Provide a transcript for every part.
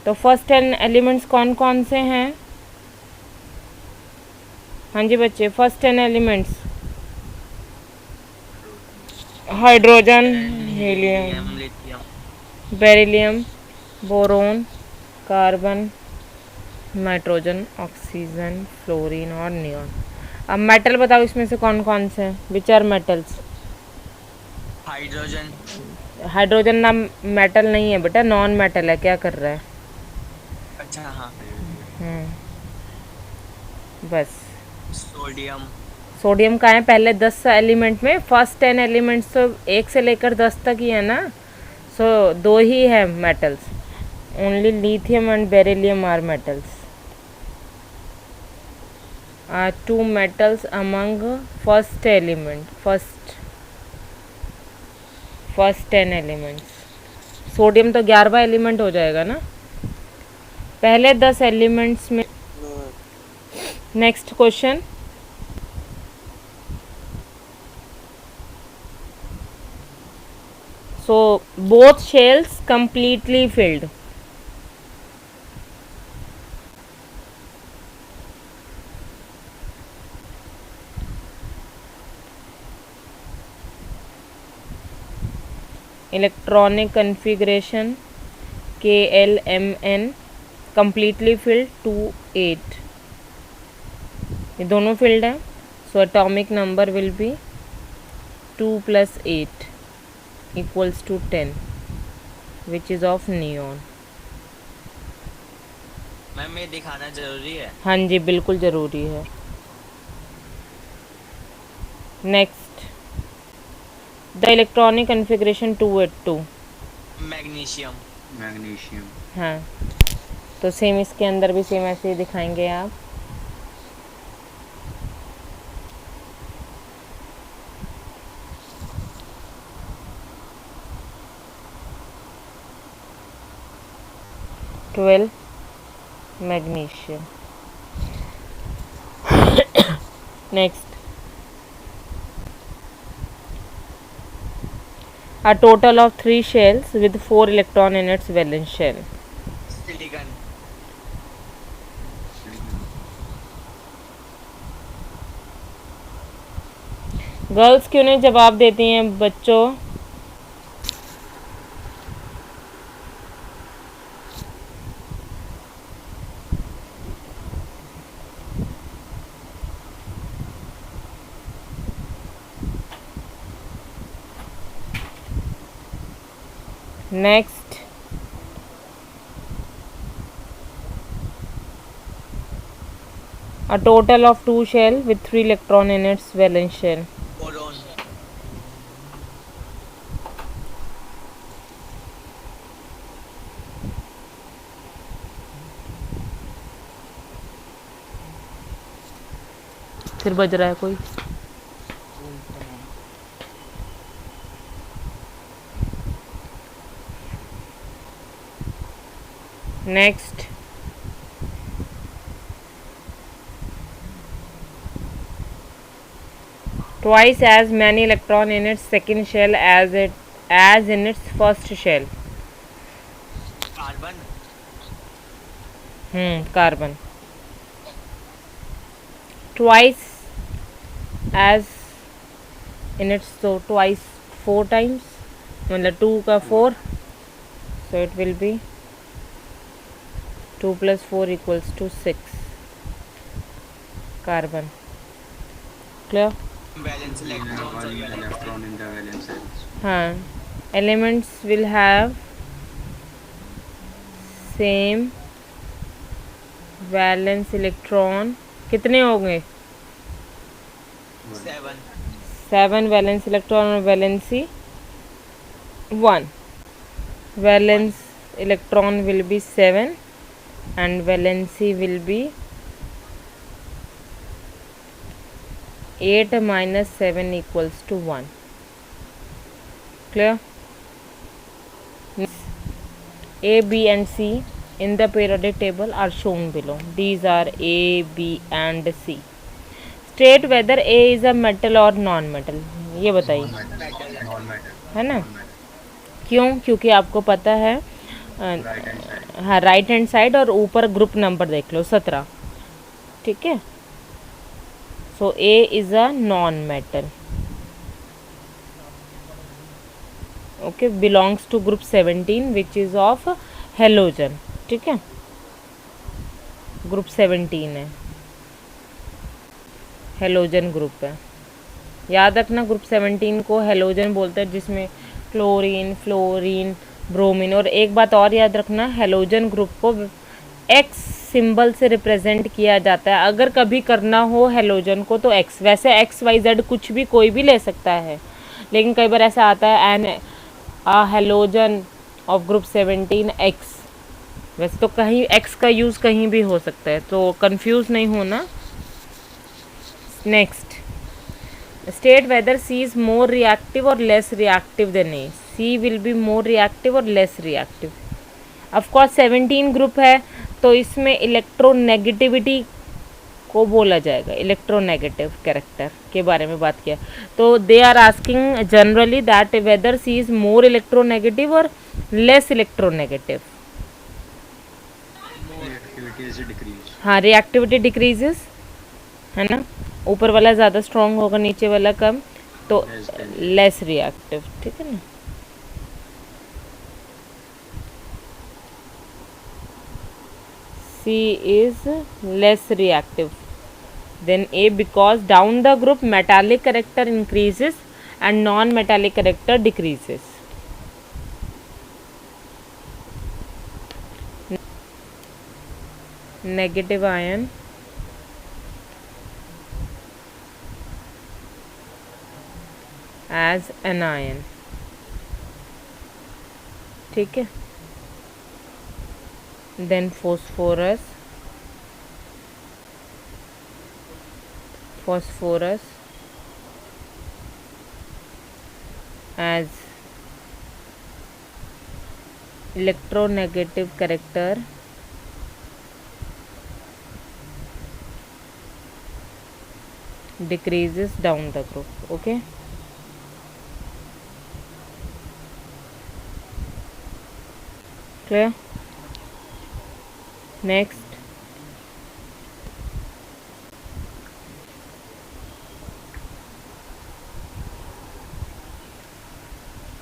तो first 10 elements कौन कौन से हैं? हाँ जी बच्चे, first 10 elements hydrogen, helium, lithium, beryllium, boron, carbon, nitrogen, oxygen, fluorine और नियॉन। अब मेटल बताओ इसमें से कौन कौन से हैं? Which are metals? Hydrogen, hydrogen नाम मेटल नहीं है बेटा, नॉन मेटल है। क्या कर रहा है? अच्छा हाँ, बस। सोडियम, सोडियम का है पहले 10 एलिमेंट में, फर्स्ट 10 एलिमेंट्स तो 1 से लेकर 10 तक ही है ना। सो 2 ही है metals, only lithium and beryllium are metals. Are 2 metals among first element, first 10 elements. Sodium तो 11वां एलिमेंट हो जाएगा ना पहले 10 एलिमेंट्स में। Next question, so both shells completely filled. Electronic configuration KLMN completely filled 2 8, ये दोनों फील्ड हैं। So atomic number will be 2 + 8 equals to 10 which is of neon. Ma'am ये दिखाना जरूरी है? हाँ जी बिल्कुल ज़रूरी है। Next, the electronic configuration 282। Magnesium, magnesium, हाँ, तो सेम इसके अंदर भी सेम ऐसे ही दिखाएंगे आप। Twelve magnesium. Next, a total of 3 shells with 4 electron in its valence shell. Silicon, girls क्यों नहीं जवाब देती हैं बच्चों? Next, a total of 2 shell with 3 electron in its valence shell. Boron, फिर बज रहा है कोई? Next, twice as many electron in its second shell as in its first shell. Carbon, carbon. twice as in its, so twice 4 times, मतलब 2 का 4, so it will be 2 + 4 equals to 6 carbon. Clear? Valence electrons और one valence electron in the valence cells. हाँ, elements will have same valence electron. कितने होंगे? 7, 7 valence electron और valency 1। Valence electron will be 7 and valency will be 8 - 7 equals to 1. Clear? A, B and C in the periodic table are shown below. These are A, B and C. State whether A is a metal or non-metal. ये बताइए, metal है। Non-metal. है ना? Non-metal. क्यों? क्योंकि आपको पता है राइट हैंड साइड। हाँ राइट हैंड साइड, और ऊपर ग्रुप नंबर देख लो 17, ठीक है। So A is a non metal, okay, belongs to group 17 which is of halogen, ठीक है, ग्रुप 17 है, हेलोजन ग्रुप है। याद रखना ग्रुप 17 को हेलोजन बोलते हैं, जिसमें क्लोरीन, फ्लोरीन, ब्रोमीन। और एक बात और याद रखना, हेलोजन ग्रुप को एक्स सिंबल से रिप्रेजेंट किया जाता है। अगर कभी करना हो हेलोजन को तो एक्स, वैसे एक्स वाई जेड कुछ भी कोई भी ले सकता है, लेकिन कई बार ऐसा आता है an halogen of group 17 X. वैसे तो कहीं एक्स का यूज़ कहीं भी हो सकता है, तो कंफ्यूज नहीं होना। Next, state whether C is more reactive or less reactive than A. C will be more reactive or less reactive. Of course 17 group है, तो इसमें इलेक्ट्रोनेगेटिविटी को बोला जाएगा, इलेक्ट्रोनेगेटिव कैरेक्टर के बारे में बात किया। तो they are asking generally that whether C is more electronegative और less electronegative. Reactivity is decrease. हाँ, रिएक्टिविटी डिक्रीजेस, है ना, ऊपर वाला ज़्यादा स्ट्रॉन्ग होगा, नीचे वाला कम, तो लेस रिएक्टिव, ठीक है ना। C is less reactive than A because down the group metallic character increases and non-metallic character decreases. Negative ion as anion, ठीक है। Then phosphorus as electronegative character decreases down the group, okay. Clear? Next,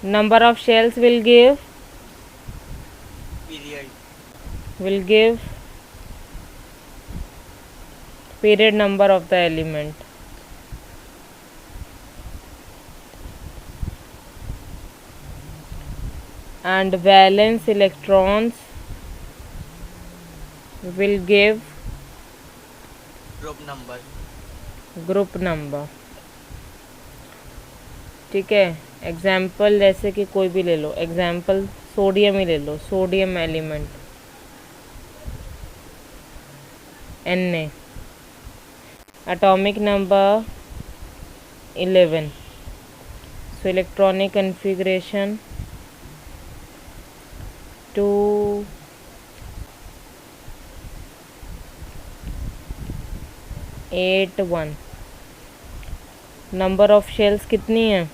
number of shells will give period number of the element. And valence electrons will give group number, ठीक है। Example जैसे कि कोई भी ले लो, example sodium ही ले लो, sodium element Na, atomic number 11, so electronic configuration 281। Number of shells कितनी है,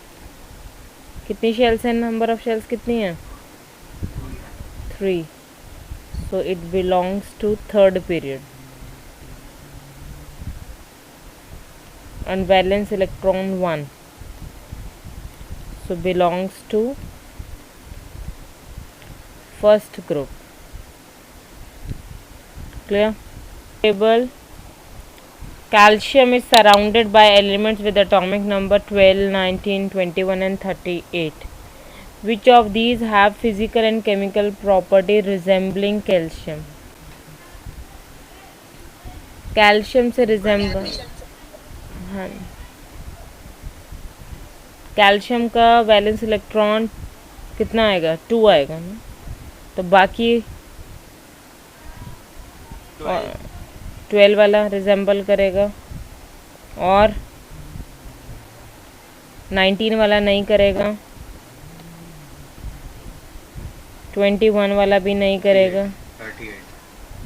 कितनी शेल्स हैं, नंबर ऑफ शेल्स कितनी है, 3, so it belongs to third period. and valence electron 1, so belongs to first group. Clear? Table. Calcium is surrounded by elements with atomic number 12, 19, 21 and 38. Which of these have physical and chemical property resembling calcium? Calcium से resemble, हाँ, calcium का valence electron कितना आएगा, 2 आएगा ना, तो बाकी 12 वाला रिजेंबल करेगा और 19 वाला नहीं करेगा, 21 वाला भी नहीं करेगा,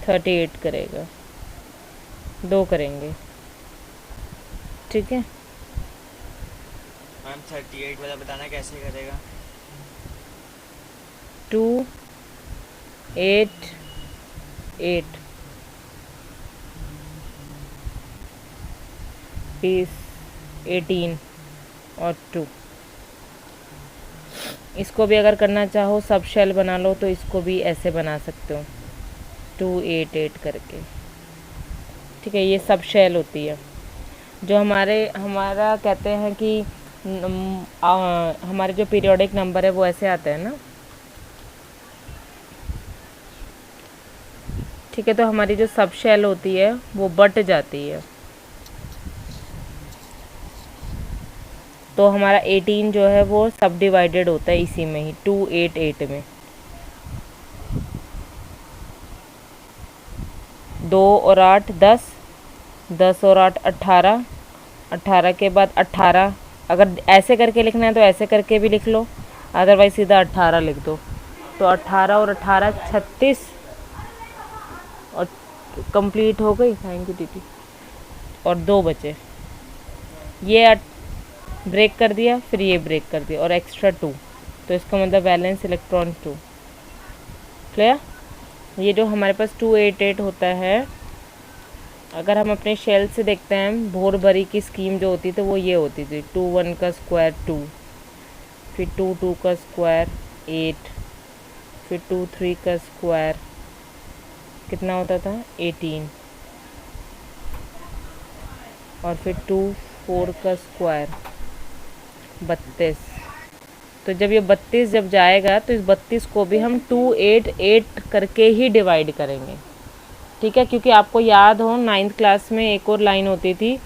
38 करेगा, 2 करेंगे, ठीक है। मैम 38 वाला बताना कैसे करेगा? 2 8 8 20 18 और 2। इसको भी अगर करना चाहो सब शेल बना लो तो इसको भी ऐसे बना सकते हो 2 8 8 करके। ठीक है, ये सब शेल होती है जो हमारा कहते हैं कि हमारे जो पीरियोडिक नंबर है वो ऐसे आते हैं ना। ठीक है, तो हमारी जो सब शेल होती है वो बट जाती है। तो हमारा 18 जो है वो सब डिवाइडेड होता है इसी में ही 2 8 8 में। 2 और 8 10, 10 और 8 18, 18 के बाद 18, अगर ऐसे करके लिखना है तो ऐसे करके भी लिख लो, अदरवाइज सीधा 18 लिख दो। तो 18 और 18 36 और कंप्लीट हो गई। थैंक यू दीदी। और 2 बचे, ये ब्रेक कर दिया, फिर ये ब्रेक कर दिया और एक्स्ट्रा 2, तो इसका मतलब वैलेंस इलेक्ट्रॉन 2। क्लियर? ये जो हमारे पास 2 8 8 होता है, अगर हम अपने शेल से देखते हैं भोर भरी की स्कीम जो होती थी वो ये होती थी 2 1 का स्क्वायर 2, फिर 2 2 का स्क्वायर 8, फिर 2 3 का स्क्वायर कितना होता था 18, और फिर 2 4 का स्क्वायर 32। तो जब ये 32 जब जाएगा तो इस 32 को भी हम 2 8 8 करके ही डिवाइड करेंगे। ठीक है, क्योंकि आपको याद हो 9th क्लास में एक और लाइन होती थी